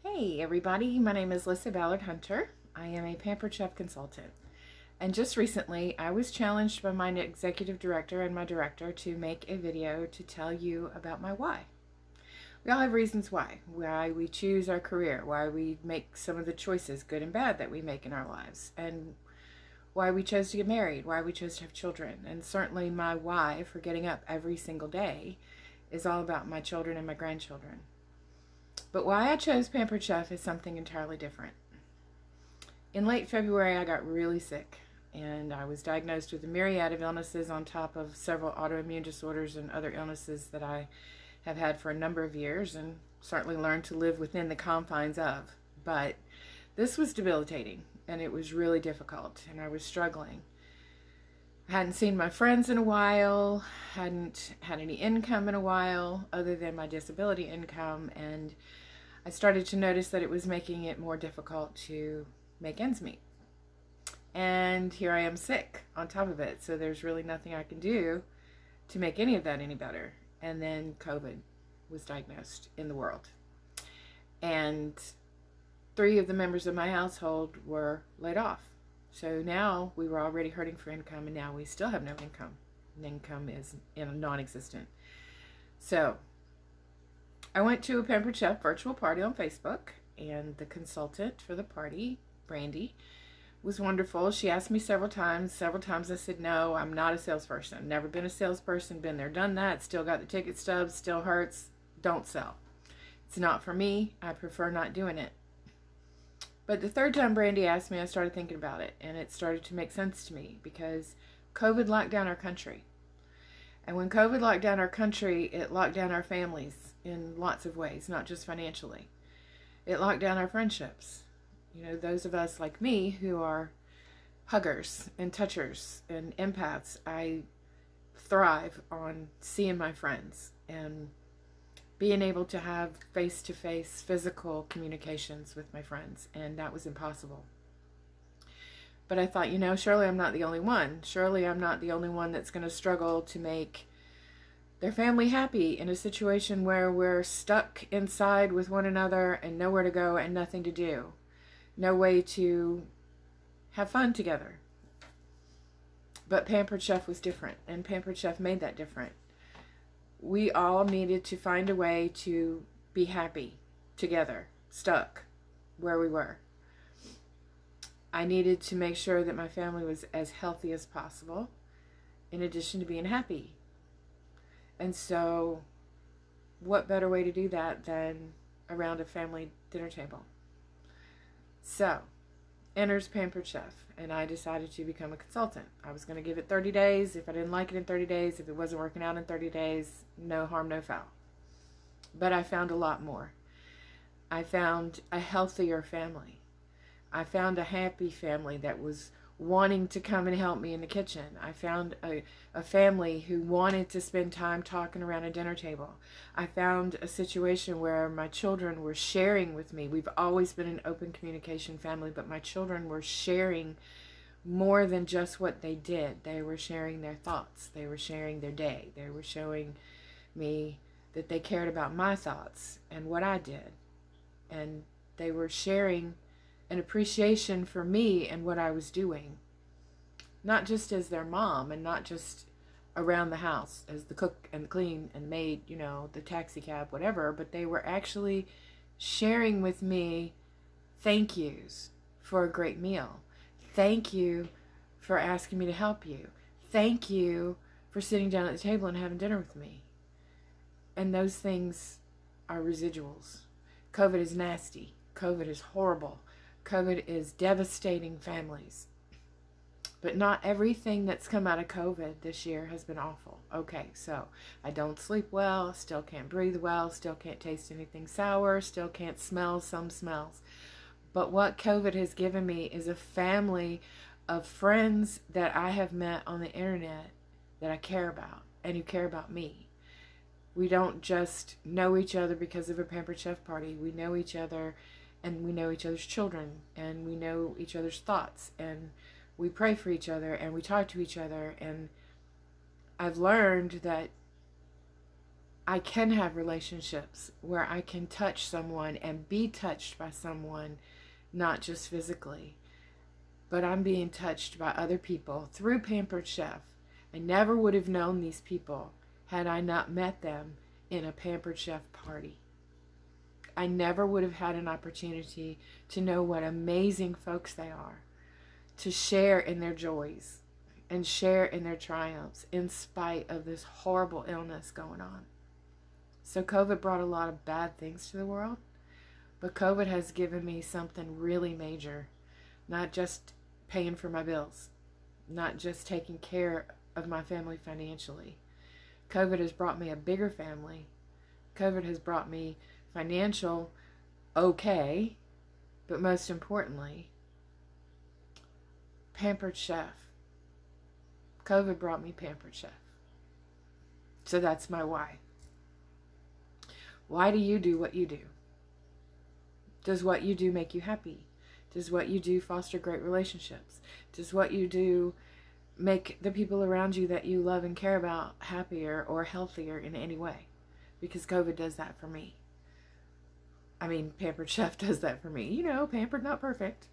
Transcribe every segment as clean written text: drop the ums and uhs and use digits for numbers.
Hey everybody, my name is Lissa Ballard Hunter. I am a Pampered Chef consultant. And just recently, I was challenged by my executive director and my director to make a video to tell you about my why. We all have reasons why we choose our career, why we make some of the choices, good and bad, that we make in our lives, and why we chose to get married, why we chose to have children. And certainly my why for getting up every single day is all about my children and my grandchildren. But why I chose Pampered Chef is something entirely different. In late February, I got really sick, and I was diagnosed with a myriad of illnesses on top of several autoimmune disorders and other illnesses that I have had for a number of years and certainly learned to live within the confines of. But this was debilitating, and it was really difficult, and I was struggling. I hadn't seen my friends in a while, hadn't had any income in a while other than my disability income, and I started to notice that it was making it more difficult to make ends meet. And here I am sick on top of it, so there's really nothing I can do to make any of that any better. And then COVID was diagnosed in the world. And 3 of the members of my household were laid off. So now we were already hurting for income, and now we still have no income. Income is non-existent. So I went to a Pampered Chef virtual party on Facebook, and the consultant for the party, Brandy, was wonderful. She asked me several times. Several times I said, no, I'm not a salesperson. I've never been a salesperson, been there, done that, still got the ticket stubs, still hurts, don't sell. It's not for me. I prefer not doing it. But the 3rd time Brandy asked me, I started thinking about it, and it started to make sense to me because COVID locked down our country. And when COVID locked down our country, it locked down our families in lots of ways, not just financially. It locked down our friendships. You know, those of us like me who are huggers and touchers and empaths, I thrive on seeing my friends and being able to have face-to-face physical communications with my friends, and that was impossible. But I thought, you know, surely I'm not the only one. Surely I'm not the only one that's going to struggle to make their family happy in a situation where we're stuck inside with one another and nowhere to go and nothing to do. No way to have fun together. But Pampered Chef was different, and Pampered Chef made that different. We all needed to find a way to be happy together, stuck where we were. I needed to make sure that my family was as healthy as possible, in addition to being happy. And so, what better way to do that than around a family dinner table? So, enters Pampered Chef, and I decided to become a consultant. I was going to give it 30 days. If I didn't like it in 30 days, if it wasn't working out in 30 days, no harm, no foul. But I found a lot more. I found a healthier family. I found a happy family that was wanting to come and help me in the kitchen. I found a family who wanted to spend time talking around a dinner table. I found a situation where my children were sharing with me. We've always been an open communication family, but my children were sharing more than just what they did. They were sharing their thoughts. They were sharing their day. They were showing me that they cared about my thoughts and what I did. And they were sharing an appreciation for me and what I was doing. Not just as their mom and not just around the house as the cook and the clean and maid, you know, the taxi cab, whatever, but they were actually sharing with me thank yous for a great meal. Thank you for asking me to help you. Thank you for sitting down at the table and having dinner with me. And those things are residuals. COVID is nasty. COVID is horrible. COVID is devastating families. But not everything that's come out of COVID this year has been awful. Okay, so I don't sleep well, still can't breathe well, still can't taste anything sour, still can't smell some smells. But what COVID has given me is a family of friends that I have met on the internet that I care about and who care about me. We don't just know each other because of a Pampered Chef party. We know each other, and we know each other's children, and we know each other's thoughts, and we pray for each other, and we talk to each other. And I've learned that I can have relationships where I can touch someone and be touched by someone, not just physically, but I'm being touched by other people through Pampered Chef. I never would have known these people had I not met them in a Pampered Chef party. I never would have had an opportunity to know what amazing folks they are, to share in their joys and share in their triumphs in spite of this horrible illness going on. So COVID brought a lot of bad things to the world, but COVID has given me something really major, not just paying for my bills, not just taking care of my family financially. COVID has brought me a bigger family. COVID has brought me financial okay, but most importantly, Pampered Chef. COVID brought me Pampered Chef. So that's my why. Why do you do what you do? Does what you do make you happy? Does what you do foster great relationships? Does what you do make the people around you that you love and care about happier or healthier in any way? Because COVID does that for me. I mean, Pampered Chef does that for me. You know, pampered, not perfect.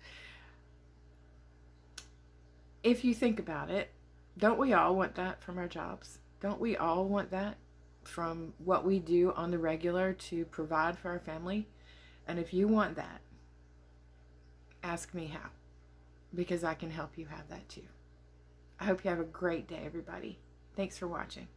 If you think about it, don't we all want that from our jobs? Don't we all want that from what we do on the regular to provide for our family? And if you want that, ask me how, because I can help you have that too. I hope you have a great day, everybody. Thanks for watching.